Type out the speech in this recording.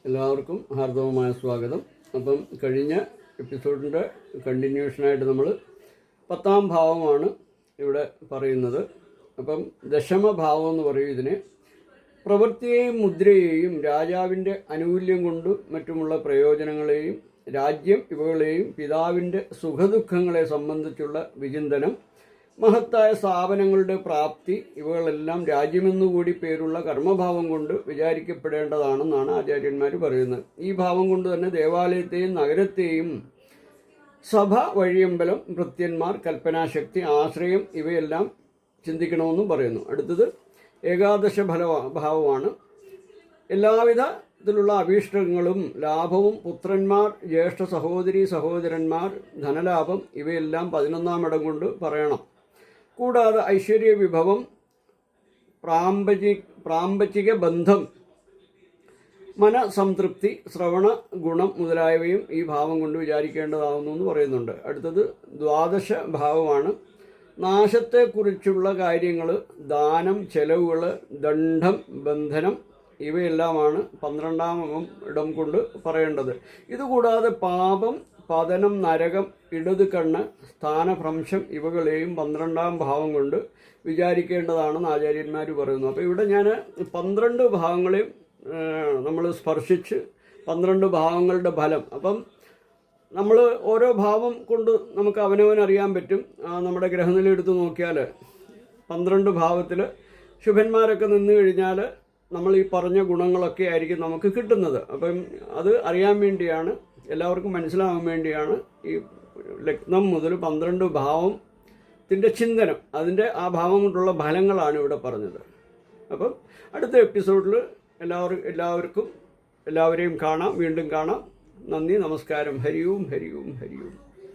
എല്ലാവർക്കും ഹാർദവമായ സ്വാഗതം. അപ്പം കഴിഞ്ഞ എപ്പിസോഡിൻ്റെ കണ്ടിന്യൂഷനായിട്ട് നമ്മൾ 10ാം ഭാവമാണ് ഇവിടെ പറയുന്നത്. അപ്പം ദശമഭാവം എന്ന് പറയും ഇതിനെ. പ്രവൃത്തിയെയും മുദ്രയെയും രാജാവിൻ്റെ ആനുകൂല്യം കൊണ്ട് മറ്റുമുള്ള പ്രയോജനങ്ങളെയും രാജ്യം ഇവകളെയും പിതാവിൻ്റെ സുഖദുഃഖങ്ങളെ സംബന്ധിച്ചുള്ള വിചിന്തനം, മഹത്തായ സ്ഥാപനങ്ങളുടെ പ്രാപ്തി ഇവകളെല്ലാം രാജ്യമെന്നുകൂടി പേരുള്ള കർമ്മഭാവം കൊണ്ട് വിചാരിക്കപ്പെടേണ്ടതാണെന്നാണ് ആചാര്യന്മാർ പറയുന്നത്. ഈ ഭാവം കൊണ്ട് തന്നെ ദേവാലയത്തെയും നഗരത്തെയും സഭ, വഴിയമ്പലം, ഭൃത്യന്മാർ, കൽപ്പനാശക്തി, ആശ്രയം ഇവയെല്ലാം ചിന്തിക്കണമെന്നും പറയുന്നു. അടുത്തത് ഏകാദശ ഭാവമാണ്. എല്ലാവിധത്തിലുള്ള അഭീഷ്ടങ്ങളും ലാഭവും, പുത്രന്മാർ, ജ്യേഷ്ഠ സഹോദരി സഹോദരന്മാർ, ധനലാഭം ഇവയെല്ലാം 11ാം ഇടം കൊണ്ട് പറയണം. കൂടാതെ ഐശ്വര്യ വിഭവം, പ്രാമ്പചിക ബന്ധം, മനസംതൃപ്തി, ശ്രവണ ഗുണം മുതലായവയും ഈ ഭാവം കൊണ്ട് വിചാരിക്കേണ്ടതാവുന്നു എന്ന് പറയുന്നുണ്ട്. അടുത്തത് ദ്വാദശ ഭാവമാണ്. നാശത്തെക്കുറിച്ചുള്ള കാര്യങ്ങൾ, ദാനം, ചെലവുകൾ, ദണ്ഡം, ബന്ധനം ഇവയെല്ലാമാണ് 12ാം ഇടം കൊണ്ട് പറയേണ്ടത്. ഇതുകൂടാതെ പാപം, പതനം, നരകം, ഇടത് കണ്ണ്, സ്ഥാനഭ്രംശം ഇവകളെയും 12ാം ഭാവം കൊണ്ട് വിചാരിക്കേണ്ടതാണെന്ന് ആചാര്യന്മാർ പറയുന്നു. അപ്പോൾ ഇവിടെ ഞാൻ 12 ഭാവങ്ങളെയും നമ്മൾ സ്പർശിച്ച് 12 ഭാവങ്ങളുടെ ഫലം. അപ്പം നമ്മൾ ഓരോ ഭാവം കൊണ്ട് നമുക്ക് അവനവനറിയാൻ പറ്റും. നമ്മുടെ ഗ്രഹനില എടുത്ത് നോക്കിയാൽ 12 ഭാവത്തിൽ ശുഭന്മാരൊക്കെ നിന്ന് കഴിഞ്ഞാൽ നമ്മൾ ഈ പറഞ്ഞ ഗുണങ്ങളൊക്കെ ആയിരിക്കും നമുക്ക് കിട്ടുന്നത്. അപ്പം അത് അറിയാൻ വേണ്ടിയാണ്, എല്ലാവർക്കും മനസ്സിലാവാൻ വേണ്ടിയാണ് ഈ ലഗ്നം മുതൽ 12 ഭാവത്തിൻ്റെ ചിന്തനം, അതിൻ്റെ ആ ഭാവം കൊണ്ടുള്ള ഫലങ്ങളാണ് ഇവിടെ പറഞ്ഞത്. അപ്പം അടുത്ത എപ്പിസോഡിൽ എല്ലാവരെയും കാണാം, വീണ്ടും കാണാം. നന്ദി, നമസ്കാരം. ഹരി ഓം, ഹരി ഓം, ഹരി ഓം.